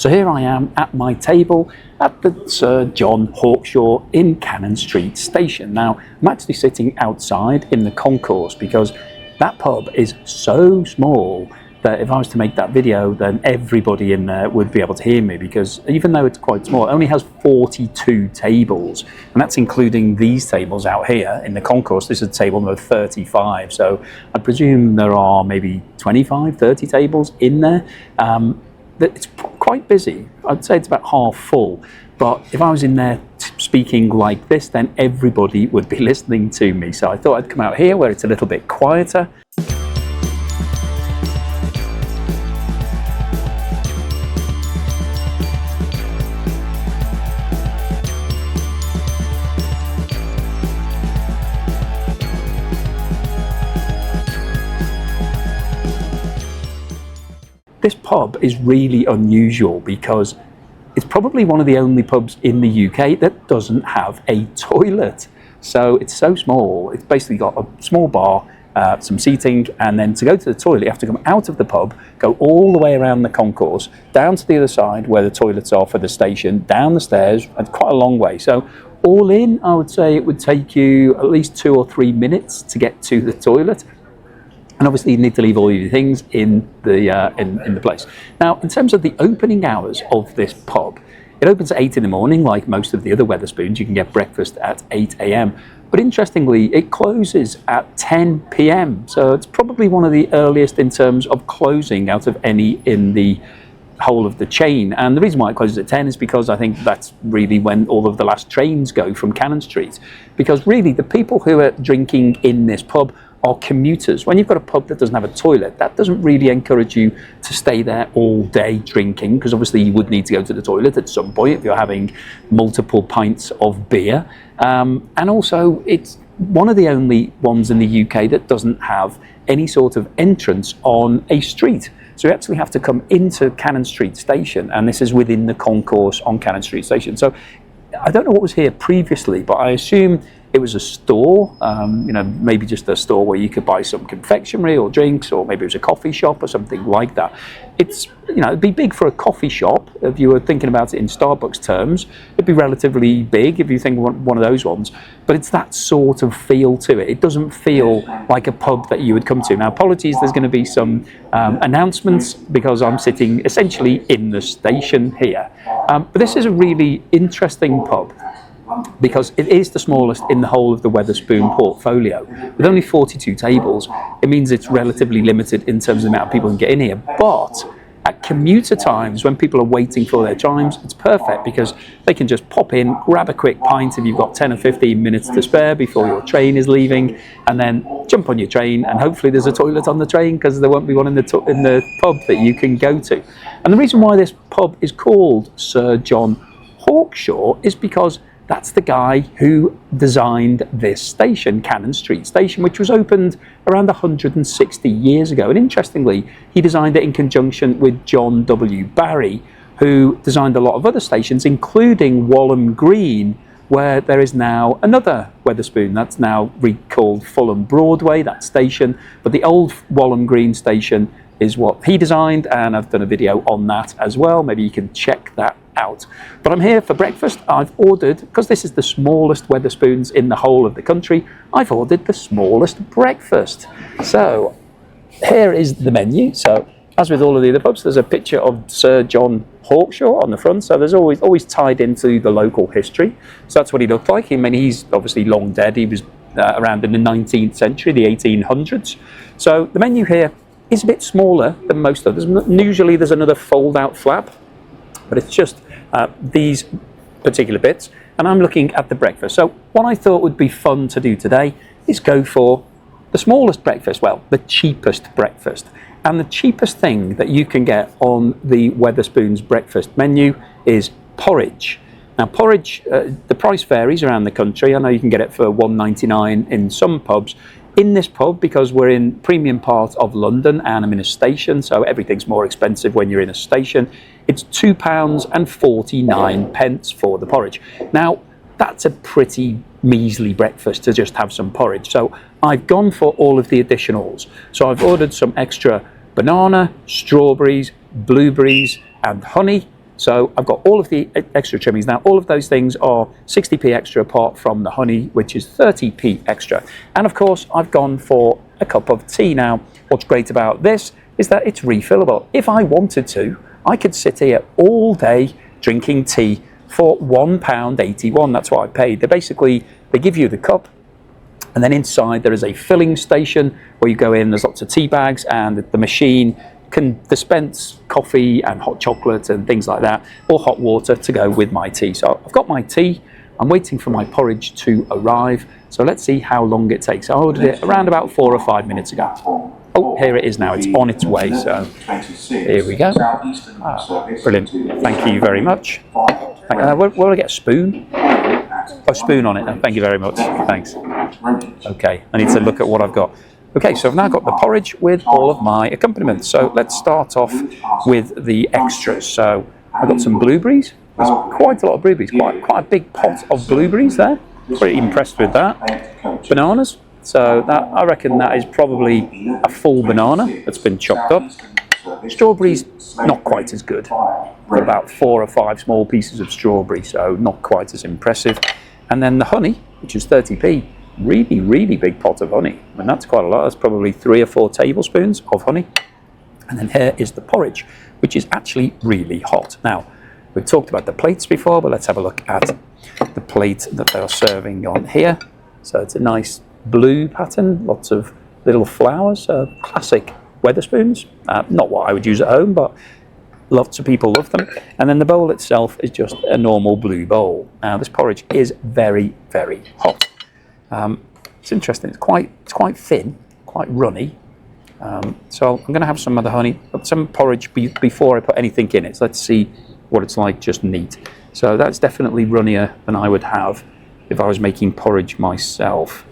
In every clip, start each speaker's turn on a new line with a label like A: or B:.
A: So here I am at my table at the Sir John Hawkshaw in Cannon Street Station. Now, I'm actually sitting outside in the concourse because that pub is so small that if I was to make that video, then everybody in there would be able to hear me, because even though it's quite small, it only has 42 tables, and that's including these tables out here in the concourse. This is table number 35, so I presume there are maybe 25, 30 tables in there. It's quite busy. I'd say it's about half full, but if I was in there speaking like this, then everybody would be listening to me. So I thought I'd come out here where it's a little bit quieter. This pub is really unusual because it's probably one of the only pubs in the UK that doesn't have a toilet. So it's so small, it's basically got a small bar, some seating, and then to go to the toilet you have to come out of the pub, go all the way around the concourse, down to the other side where the toilets are for the station, down the stairs, and quite a long way. So all in, I would say it would take you at least 2 or 3 minutes to get to the toilet. And obviously you need to leave all your things in the place. Now, in terms of the opening hours of this pub, it opens at 8 in the morning, like most of the other Wetherspoons. You can get breakfast at 8 a.m. But interestingly, it closes at 10 p.m. So it's probably one of the earliest in terms of closing out of any in the whole of the chain. And the reason why it closes at 10 is because I think that's really when all of the last trains go from Cannon Street. Because really, the people who are drinking in this pub are commuters. When you've got a pub that doesn't have a toilet, that doesn't really encourage you to stay there all day drinking, because obviously you would need to go to the toilet at some point if you're having multiple pints of beer. And also, it's one of the only ones in the UK that doesn't have any sort of entrance on a street. So you actually have to come into Cannon Street Station, and this is within the concourse on Cannon Street Station. So I don't know what was here previously, but I assume it was a store, maybe just a store where you could buy some confectionery or drinks, or maybe it was a coffee shop or something like that. It's, it'd be big for a coffee shop. If you were thinking about it in Starbucks terms, it'd be relatively big if you think one of those ones. But it's that sort of feel to it. It doesn't feel like a pub that you would come to. Now, apologies, there's going to be some announcements because I'm sitting essentially in the station here. But this is a really interesting pub, because it is the smallest in the whole of the Wetherspoon portfolio. With only 42 tables, it means it's relatively limited in terms of the amount of people who can get in here. But at commuter times, when people are waiting for their chimes, it's perfect because they can just pop in, grab a quick pint if you've got 10 or 15 minutes to spare before your train is leaving, and then jump on your train, and hopefully there's a toilet on the train, because there won't be one in the pub that you can go to. And the reason why this pub is called Sir John Hawkshaw is because that's the guy who designed this station, Cannon Street Station, which was opened around 160 years ago. And interestingly, he designed it in conjunction with John W. Barry, who designed a lot of other stations, including Walham Green, where there is now another Wetherspoon. That's now recalled Fulham Broadway, that station. But the old Walham Green station is what he designed, and I've done a video on that as well. Maybe you can check that out. But I'm here for breakfast. I've ordered, because this is the smallest Wetherspoons in the whole of the country, I've ordered the smallest breakfast. So here is the menu. So as with all of the other pubs, there's a picture of Sir John Hawkshaw on the front, so there's always tied into the local history. So that's what he looked like. I mean, he's obviously long dead. He was around in the 19th century, the 1800s. So the menu here is a bit smaller than most others. Usually there's another fold-out flap, but it's just these particular bits. And I'm looking at the breakfast. So what I thought would be fun to do today is go for the smallest breakfast, well, the cheapest breakfast. And the cheapest thing that you can get on the Wetherspoons breakfast menu is porridge. Now, porridge, the price varies around the country. I know you can get it for £1.99 in some pubs. In this pub, because we're in premium part of London and I'm in a station, so everything's more expensive when you're in a station, it's £2.49 for the porridge. Now, that's a pretty measly breakfast to just have some porridge. So I've gone for all of the additionals. So I've ordered some extra banana, strawberries, blueberries and honey. So I've got all of the extra trimmings. Now, all of those things are 60p extra apart from the honey, which is 30p extra. And of course, I've gone for a cup of tea. Now, what's great about this is that it's refillable. If I wanted to, I could sit here all day drinking tea for £1.81. That's what I paid. They give you the cup, and then inside there is a filling station where you go in, there's lots of tea bags, and the machine can dispense coffee and hot chocolate and things like that, or hot water to go with my tea. So I've got my tea, I'm waiting for my porridge to arrive, so let's see how long it takes. I ordered it around about 4 or 5 minutes ago. Oh, here it is now, it's on its way, so here we go. Brilliant, thank you very much. Will I get a spoon? A spoon on it, thank you very much, thanks. Okay, I need to look at what I've got. Okay, so I've now got the porridge with all of my accompaniments. So let's start off with the extras. So I've got some blueberries. There's quite a lot of blueberries, quite a big pot of blueberries there. Pretty impressed with that. Bananas. So that, I reckon that is probably a full banana that's been chopped up. Strawberries, not quite as good. Got about 4 or 5 small pieces of strawberry, so not quite as impressive. And then the honey, which is 30p. Really big pot of honey, and that's quite a lot. That's probably 3 or 4 tablespoons of honey. And then here is the porridge, which is actually really hot. Now, we've talked about the plates before, but let's have a look at the plate that they're serving on here. So it's a nice blue pattern, lots of little flowers, classic Wetherspoons. Not what I would use at home, but lots of people love them. And then the bowl itself is just a normal blue bowl. Now, this porridge is very hot. It's interesting. It's quite thin, quite runny. So I'm going to have some of the honey, some porridge before I put anything in it. So let's see what it's like just neat. So that's definitely runnier than I would have if I was making porridge myself.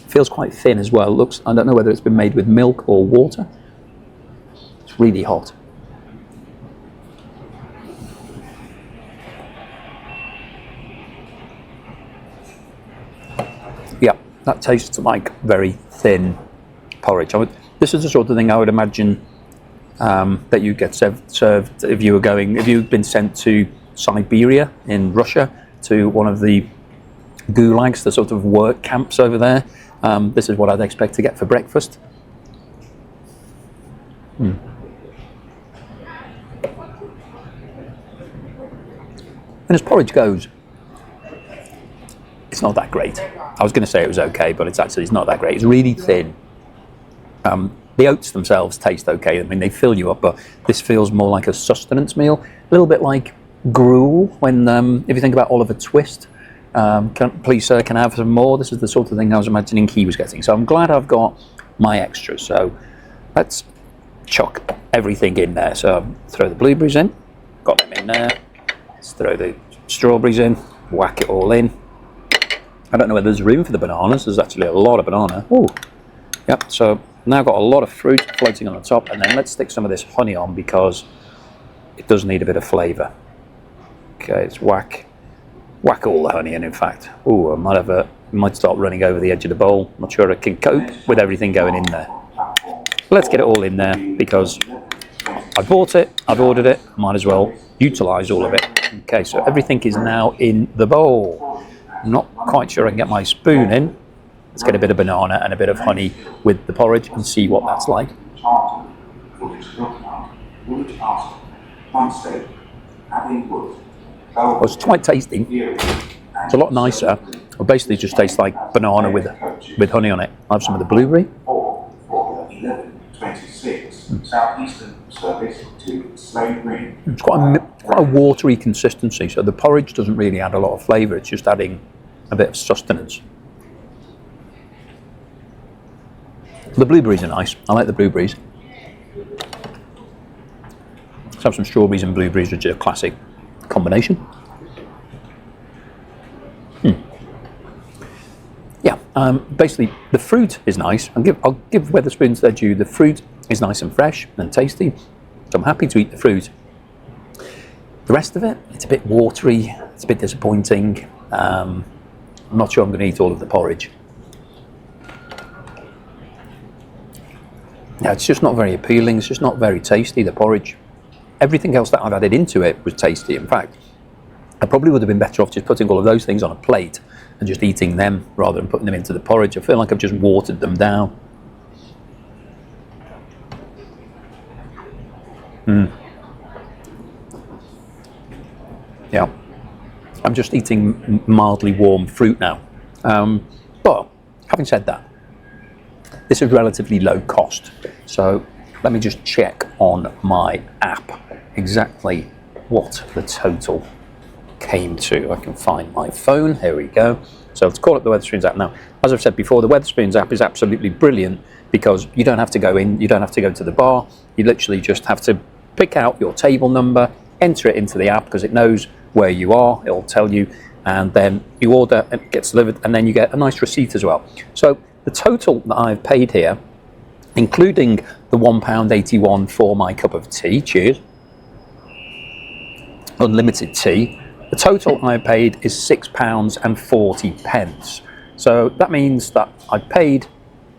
A: Feels quite thin as well. Looks. I don't know whether it's been made with milk or water. It's really hot. Yeah, that tastes like very thin porridge. This is the sort of thing I would imagine that you get served if you've been sent to Siberia in Russia, to one of the gulags, the sort of work camps over there. This is what I'd expect to get for breakfast. And as porridge goes, it's not that great. I was going to say it was okay, but it's not that great. It's really thin. The oats themselves taste okay. I mean, they fill you up, but this feels more like a sustenance meal. A little bit like gruel when, if you think about Oliver Twist, please sir, can I have some more? This is the sort of thing I was imagining he was getting. So I'm glad I've got my extras. So let's chuck everything in there. So throw the blueberries in, got them in there. Let's throw the strawberries in, whack it all in. I don't know whether there's room for the bananas. There's actually a lot of banana. Ooh. Yep, so now got a lot of fruit floating on the top, and then let's stick some of this honey on because it does need a bit of flavour. Okay, let's whack all the honey in fact. Ooh, I might start running over the edge of the bowl. Not sure I can cope with everything going in there. Let's get it all in there because I bought it, I've ordered it, might as well utilise all of it. Okay, so everything is now in the bowl. I'm not quite sure I can get my spoon in. Let's get a bit of banana and a bit of honey with the porridge and see what that's like. Well, it's quite tasty. It's a lot nicer. It basically just tastes like banana with honey on it. I have some of the blueberry. It's quite a watery consistency, so the porridge doesn't really add a lot of flavour. It's just adding a bit of sustenance. The blueberries are nice. I like the blueberries. Let's have some strawberries and blueberries, which is a classic combination. Yeah, basically the fruit is nice. I'll give Wetherspoons their due. The fruit is nice and fresh and tasty, so I'm happy to eat the fruit. The rest of it, it's a bit watery. It's a bit disappointing. I'm not sure I'm going to eat all of the porridge. Yeah, it's just not very appealing. It's just not very tasty, the porridge. everything else that I've added into it was tasty. In fact, I probably would have been better off just putting all of those things on a plate and just eating them rather than putting them into the porridge. I feel like I've just watered them down. Yeah, I'm just eating mildly warm fruit now. But having said that, this is relatively low cost. So let me just check on my app exactly what the total came to. I can find my phone. Here we go. So let's call up the Wetherspoons app now. As I've said before, the Wetherspoons app is absolutely brilliant because you don't have to go in, you don't have to go to the bar. You literally just have to pick out your table number, enter it into the app because it knows where you are. It'll tell you, and then you order and it gets delivered, and then you get a nice receipt as well. So the total that I've paid here, including the £1.81 for my cup of tea, cheers, unlimited tea, the total I paid is £6.40. So that means that I paid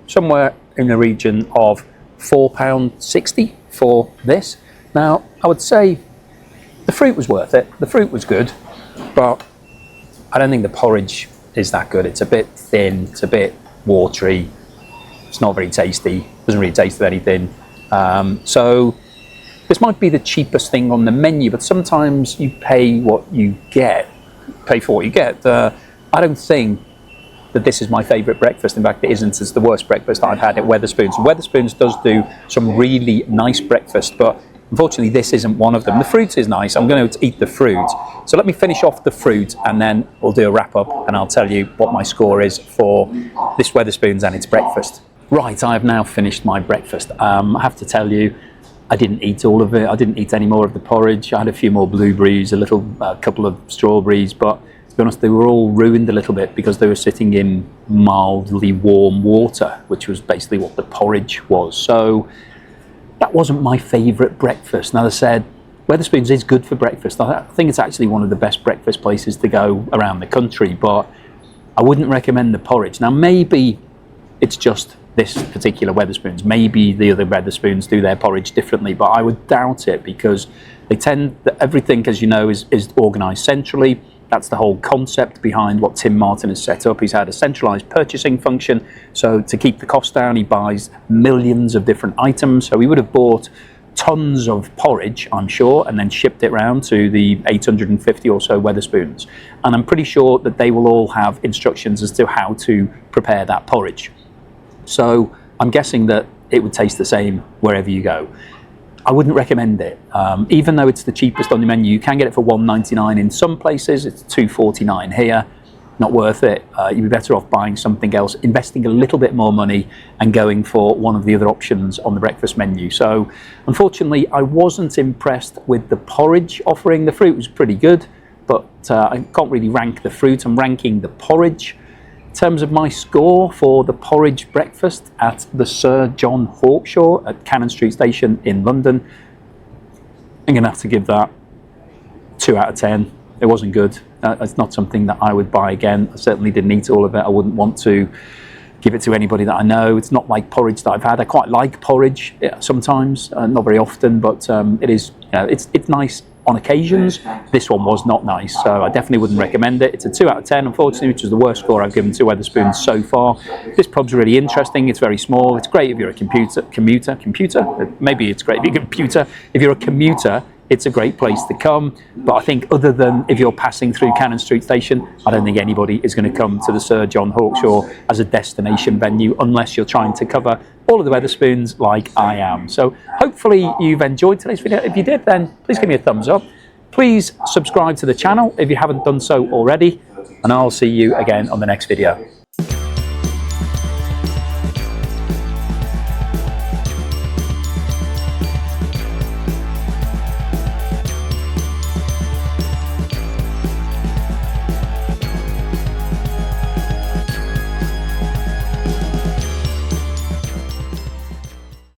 A: somewhere in the region of £4.60 for this. Now, I would say the fruit was worth it. The fruit was good, but I don't think the porridge is that good. It's a bit thin, it's a bit watery, it's not very tasty, doesn't really taste of anything. So this might be the cheapest thing on the menu, but sometimes you pay for what you get. I don't think that this is my favourite breakfast. In fact, it isn't. It's the worst breakfast I've had at Wetherspoons. Wetherspoons does do some really nice breakfast, but unfortunately this isn't one of them. The fruit is nice. I'm going to eat the fruit. So let me finish off the fruit and then we'll do a wrap up and I'll tell you what my score is for this Wetherspoons and its breakfast. Right, I have now finished my breakfast. I have to tell you, I didn't eat all of it. I didn't eat any more of the porridge. I had a few more blueberries, a couple of strawberries, but to be honest, they were all ruined a little bit because they were sitting in mildly warm water, which was basically what the porridge was. So that wasn't my favourite breakfast. Now, as I said, Wetherspoons is good for breakfast. I think it's actually one of the best breakfast places to go around the country, but I wouldn't recommend the porridge. Now, maybe it's just this particular Wetherspoons. Maybe the other Wetherspoons do their porridge differently, but I would doubt it because everything, as you know, is organised centrally. That's the whole concept behind what Tim Martin has set up. He's had a centralised purchasing function, so to keep the cost down, he buys millions of different items. So he would have bought tons of porridge, I'm sure, and then shipped it around to the 850 or so Wetherspoons. And I'm pretty sure that they will all have instructions as to how to prepare that porridge. So I'm guessing that it would taste the same wherever you go. I wouldn't recommend it. Even though it's the cheapest on the menu, you can get it for £1.99 in some places. It's £2.49 here. Not worth it. You'd be better off buying something else, investing a little bit more money and going for one of the other options on the breakfast menu. So unfortunately, I wasn't impressed with the porridge offering. The fruit was pretty good, but I can't really rank the fruit. I'm ranking the porridge. In terms of my score for the porridge breakfast at the Sir John Hawkshaw at Cannon Street Station in London, I'm going to have to give that 2 out of 10. It wasn't good. It's not something that I would buy again. I certainly didn't eat all of it. I wouldn't want to give it to anybody that I know. It's not like porridge that I've had. I quite like porridge sometimes, not very often, but it is. It's nice on occasions. This one was not nice, so I definitely wouldn't recommend it. It's a 2 out of 10, unfortunately, which is the worst score I've given to Wetherspoons so far. This pub's really interesting. It's very small. It's great if you're a commuter. Maybe it's great if you're a commuter. If you're a commuter, it's a great place to come. But I think other than if you're passing through Cannon Street Station, I don't think anybody is going to come to the Sir John Hawkshaw as a destination venue unless you're trying to cover all of the Wetherspoons like I am. So hopefully you've enjoyed today's video. If you did, then please give me a thumbs up. Please subscribe to the channel if you haven't done so already, and I'll see you again on the next video.